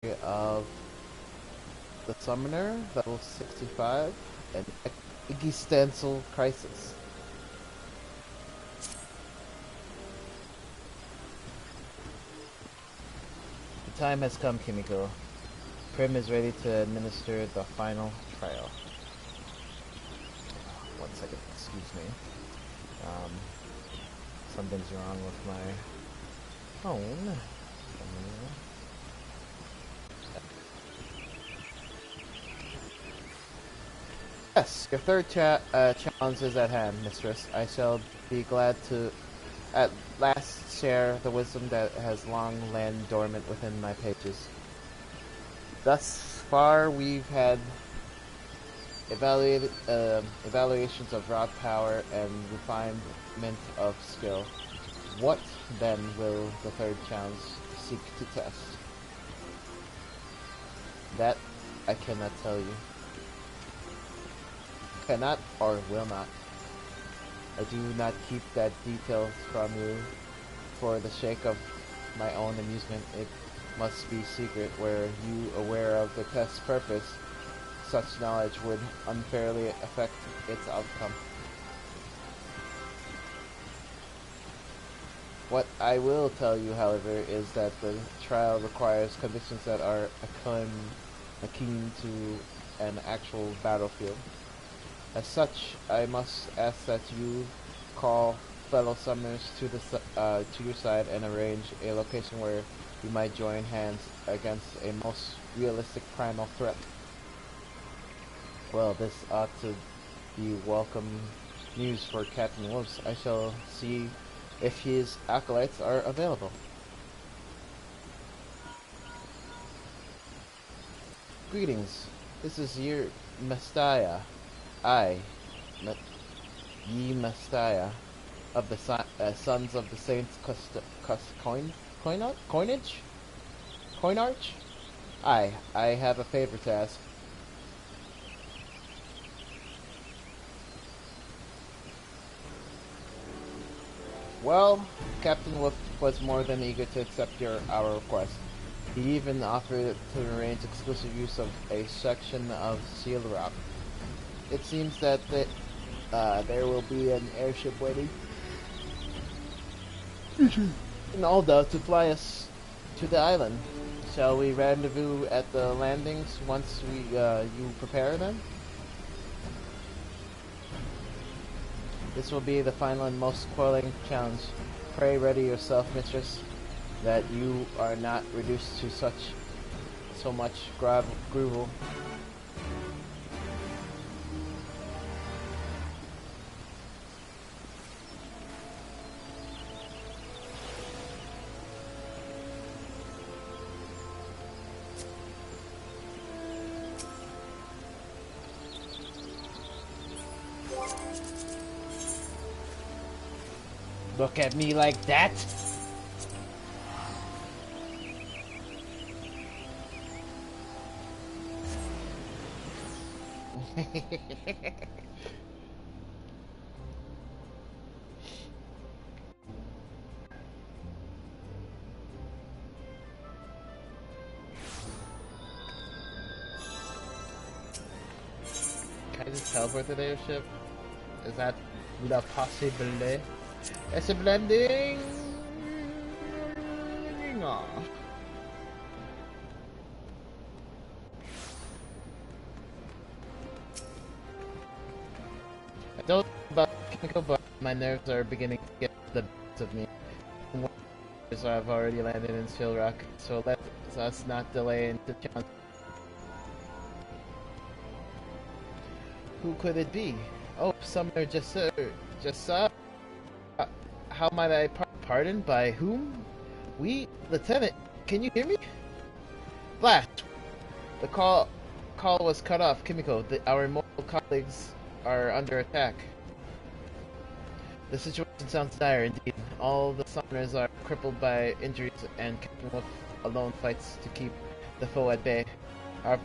of the Summoner, level 65, and Egi-stential Crisis. The time has come, Kimiko. Prim is ready to administer the final trial. One second, excuse me. Something's wrong with my phone. Yes, your third challenge is at hand, mistress. I shall be glad to at last share the wisdom that has long lain dormant within my pages. Thus far, we've had evaluations of raw power and refinement of skill. What, then, will the third challenge seek to test? That I cannot tell you. Cannot or will not. I do not keep that details from you for the sake of my own amusement. It must be secret. Were you aware of the test's purpose, such knowledge would unfairly affect its outcome. What I will tell you, however, is that the trial requires conditions that are akin to an actual battlefield. As such, I must ask that you call fellow summoners to your side and arrange a location where you might join hands against a most realistic primal threat. Well, this ought to be welcome news for Captain Wolves. I shall see if his acolytes are available. Greetings. This is your Mastaya. Ye Mastaya of the Sons of the Saints Coinarch? I have a favor to ask. Well, Captain Wolf was more than eager to accept our request. He even offered to arrange exclusive use of a section of Seal Rock. It seems that there will be an airship waiting in Alda to fly us to the island. Shall we rendezvous at the landings once you prepare them? This will be the final and most quelling challenge. Pray ready yourself, mistress, that you are not reduced to so much grovel. Look at me like that? Can I just teleport to the airship? Is that la possibility? It's a blending. Aww. I don't know about Kimiko, but my nerves are beginning to get the best of me. So I've already landed in Seal Rock, so let us not delay into challenge. Who could it be? Oh, Summoner Jasur. How might I pardon? By whom? We, Lieutenant, can you hear me? Flash! The call was cut off. Kimiko, our immortal colleagues are under attack. The situation sounds dire indeed. All the summoners are crippled by injuries, and Captain Wolf alone fights to keep the foe at bay. Our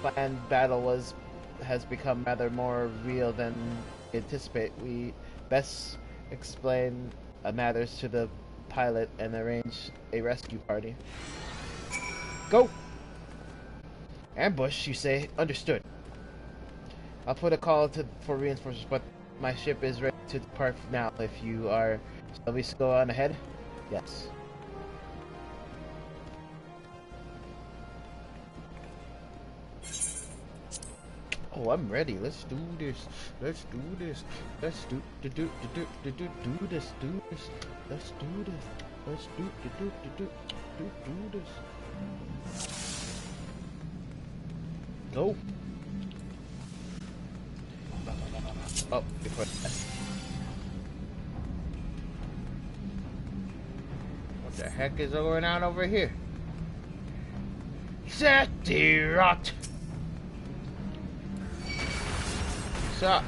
planned battle has become rather more real than we anticipate. We best explain matters to the pilot and arrange a rescue party. Go! Ambush, you say? Understood. I'll put a call for reinforcements, but my ship is ready to depart now. If you are, shall we go on ahead? Yes. Oh, I'm ready. Let's do this. Let's do this. Let's do this. Do this. Do this. Let's do this. Let's do this. Go. Oh, before that. What the heck is going on over here? Set the rot. Stop.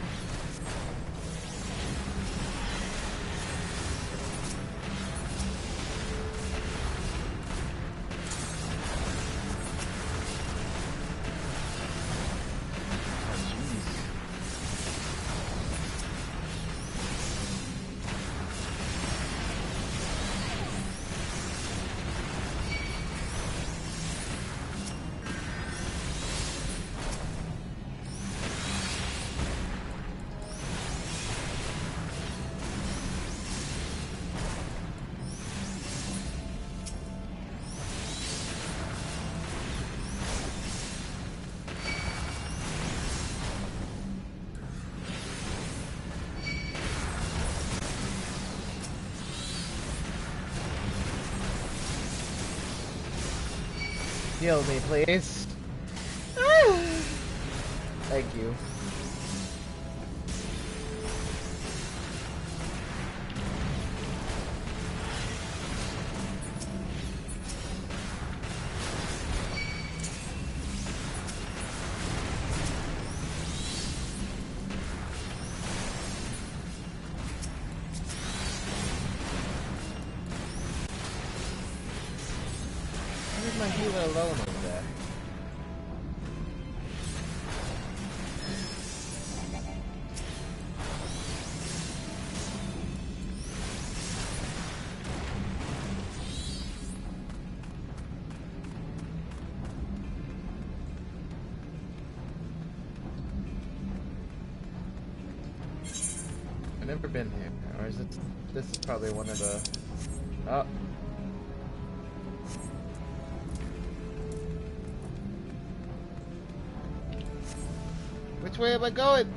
Heal me, please. Thank you. Leave my healer alone over there. I've never been here, or is it? This is probably one of the. Oh. Which way am I going?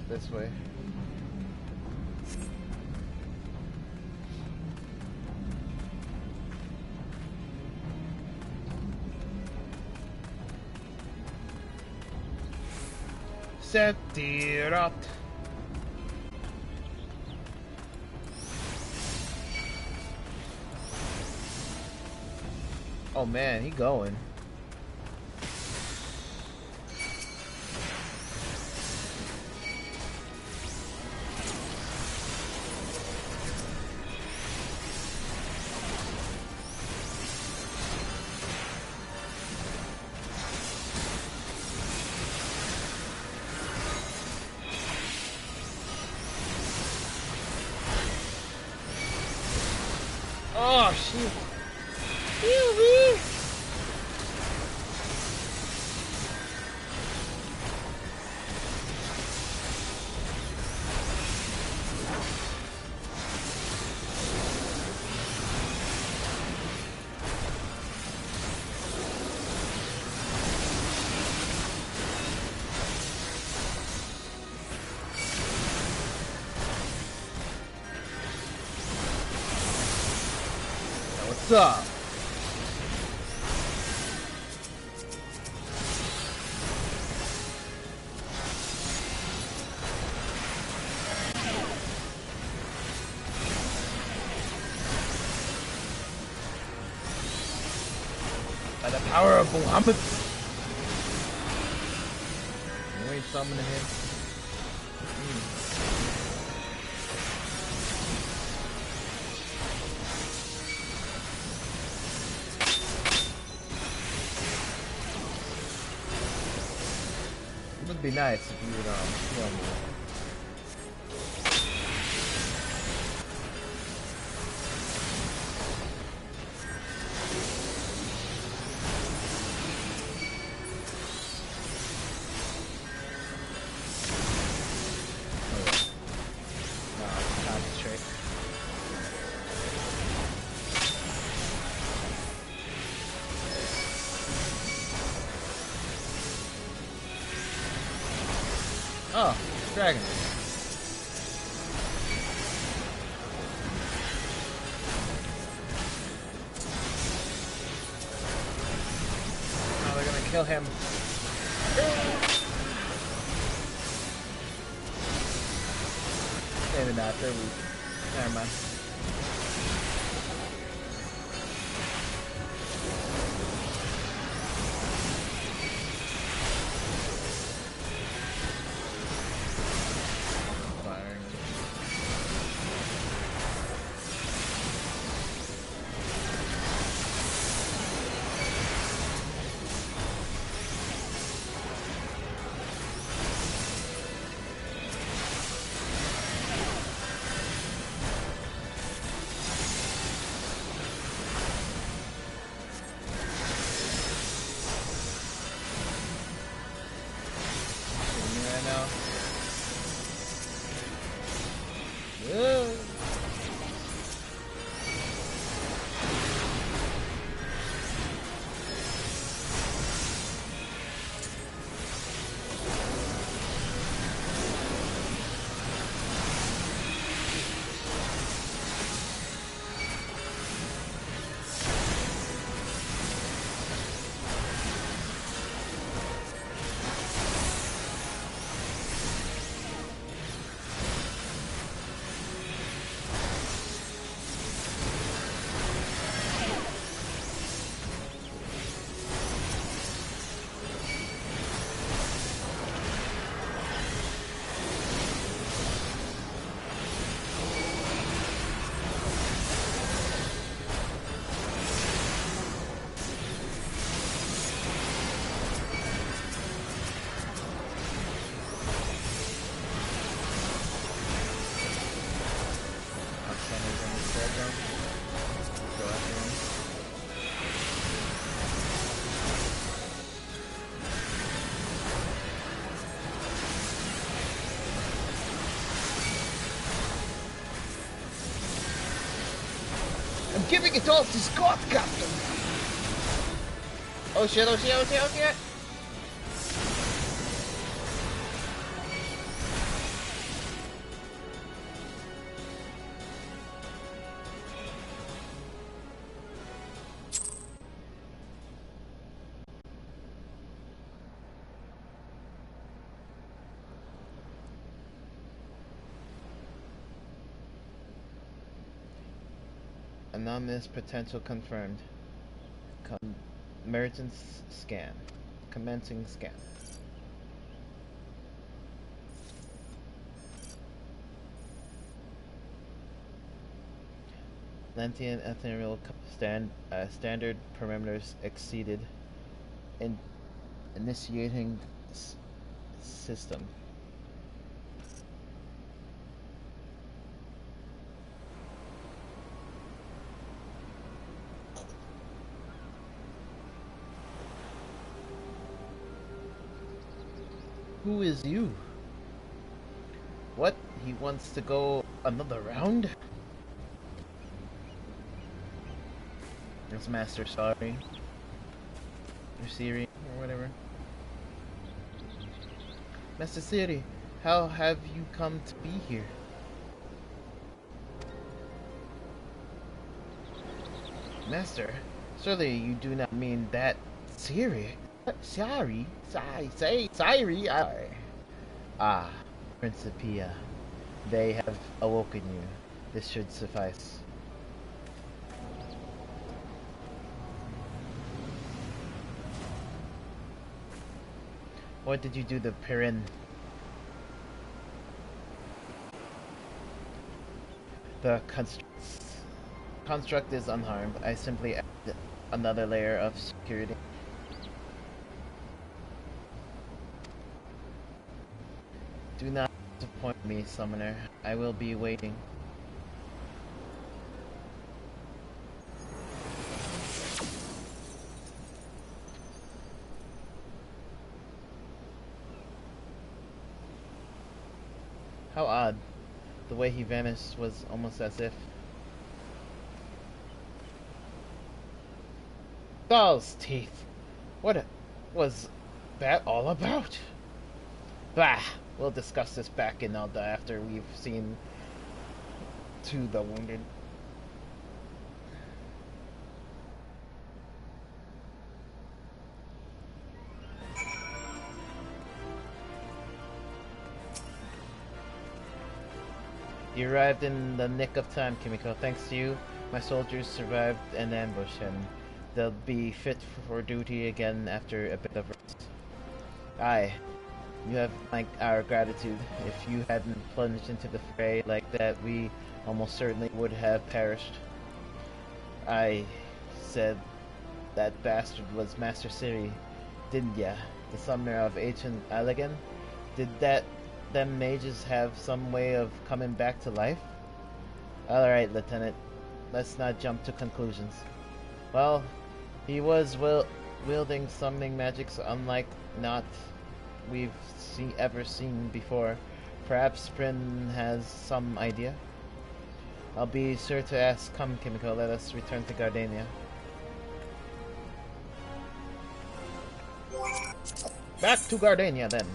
This way. Setirat. Oh man, he going. Oh shit. Heal me. What's up? By the power of Muhammad. You ain't summoning him. It would be nice if you would heal me. dragon. Oh, they're gonna kill him. Maybe not, they're weak. Never mind. I'm giving it all to Scott, Captain! Oh shit, oh shit, oh shit, oh shit! Anonymous potential confirmed. Emergence scan. Commencing scan. Lentian ethereal standard parameters exceeded. Initiating system. Who is you? What? He wants to go another round? It's Master Sorry. Or Siri, or whatever. Master Siri, how have you come to be here? Master, surely you do not mean that Siri? Sorry? Siri? Ah, Principia. They have awoken you. This should suffice. What did you do to Perrin? The construct is unharmed. I simply added another layer of security. Do not disappoint me, Summoner. I will be waiting. How odd. The way he vanished was almost as if... Doll's teeth! What was that all about? Bah! we'll discuss this back in Elda after we've seen to the wounded. You arrived in the nick of time, Kimiko. Thanks to you, my soldiers survived an ambush, and they'll be fit for duty again after a bit of rest. Aye, you have our gratitude. If you hadn't plunged into the fray like that, we almost certainly would have perished. I said that bastard was Master Siri, didn't ya? The summoner of ancient Allegan? Did them mages have some way of coming back to life? Alright, Lieutenant. Let's not jump to conclusions. Well, he was wielding summoning magics unlike not we've ever seen before. Perhaps Bryn has some idea? I'll be sure to ask. Come, Kimiko, let us return to Gardania. Back to Gardania, then.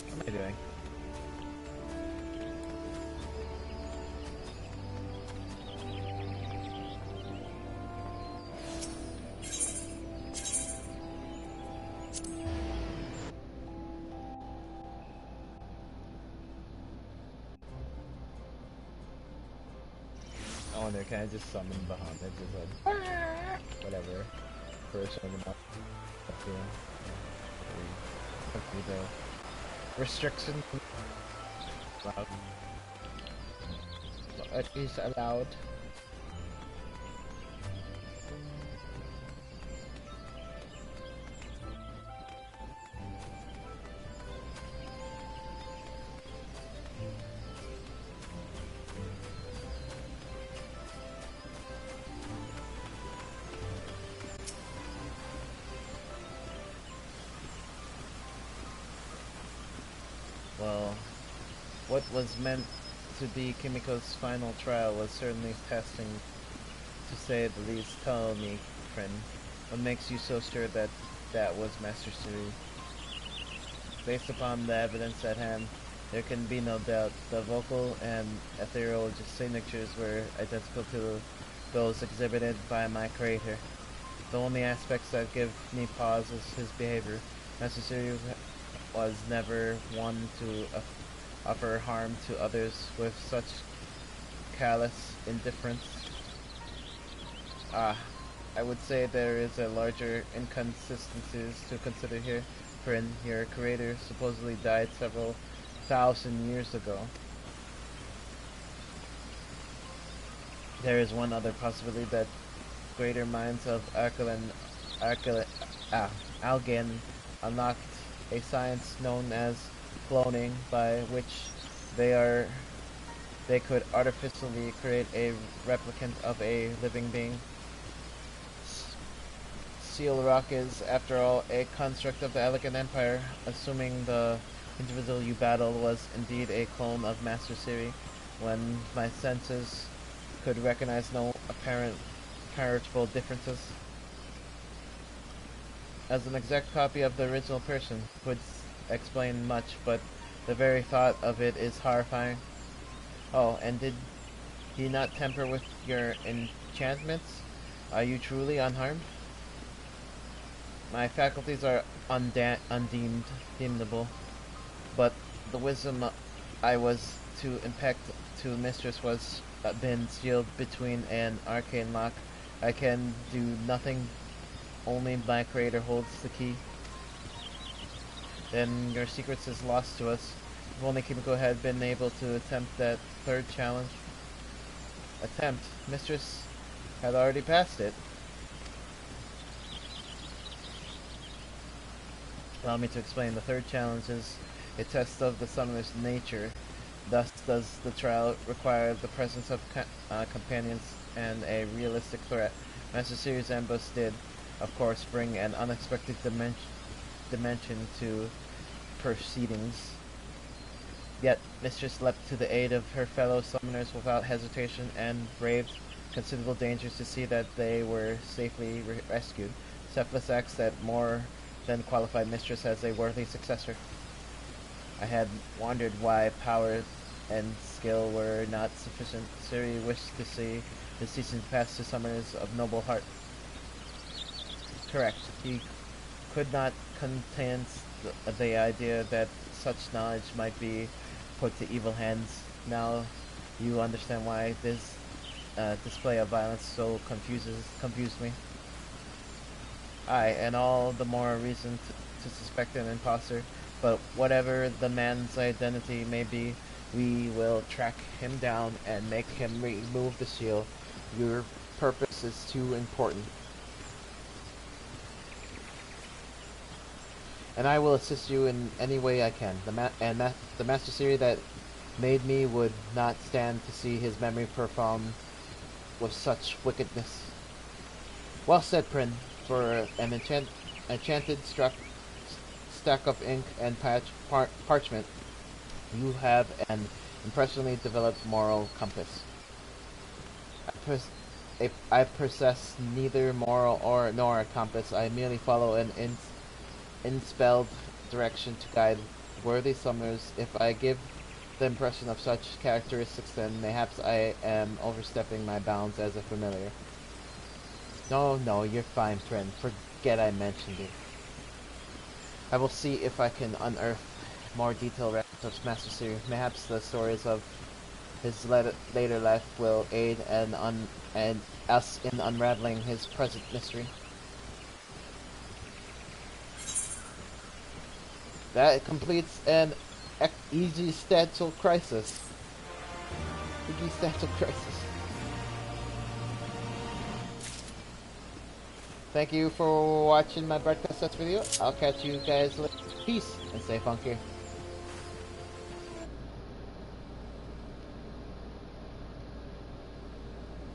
What am I doing? I wonder, can I just summon Bahamut? Just like, whatever. First one up. The restriction. Allowed. It is allowed. Well, what was meant to be Kimiko's final trial was certainly testing, to say the least. Tell me, friend, what makes you so sure that that was Master Suri? Based upon the evidence at hand, there can be no doubt. The vocal and ethereal signatures were identical to those exhibited by my creator. The only aspects that give me pause is his behavior. Master Suri was never one to offer harm to others with such callous indifference. I would say there is a larger inconsistencies to consider here. For your creator supposedly died several thousand years ago. There is one other possibility that greater minds of Algan unlocked a science known as cloning, by which they could artificially create a replicant of a living being. Seal Rock is, after all, a construct of the Elegant Empire. Assuming the individual you battled was indeed a clone of Master Siri, when my senses could recognize no apparent characterful differences. As an exact copy of the original person would explain much, but the very thought of it is horrifying. Oh, and did he not tamper with your enchantments? Are you truly unharmed? My faculties are undeemable, but the wisdom I was to impact to Mistress was been sealed between an arcane lock. I can do nothing. Only my creator holds the key. Then your secrets is lost to us. If only Kimiko had been able to attempt that third challenge. Attempt. Mistress had already passed it. Allow me to explain. The third challenge is a test of the summoner's nature. Thus does the trial require the presence of companions and a realistic threat. Master Series Ambush did, of course, bring an unexpected dimension to proceedings. Yet, Mistress leapt to the aid of her fellow summoners without hesitation and braved considerable dangers to see that they were safely rescued. Selfless acts that more than qualified Mistress as a worthy successor. I had wondered why power and skill were not sufficient. Siri wished to see the season pass to summoners of noble heart. Correct. He could not contain the idea that such knowledge might be put to evil hands. Now you understand why this display of violence so confused me. Aye, and all the more reason to suspect an imposter. But whatever the man's identity may be, we will track him down and make him remove the shield. Your purpose is too important. And I will assist you in any way I can. The Master Siri that made me would not stand to see his memory performed with such wickedness. Well said, Prin. For an enchanted stack of ink and parchment, you have an impressively developed moral compass. I possess neither moral nor a compass. I merely follow an inspelled direction to guide worthy summoners. If I give the impression of such characteristics, then mayhaps I am overstepping my bounds as a familiar. No, you're fine, friend. Forget I mentioned it. I will see if I can unearth more detailed records of Master Siri. Mayhaps the stories of his later life will aid us in unraveling his present mystery. That completes an Egi-stential crisis. Egi-stential crisis. Thank you for watching my broadcast video. I'll catch you guys later. Peace and stay funky.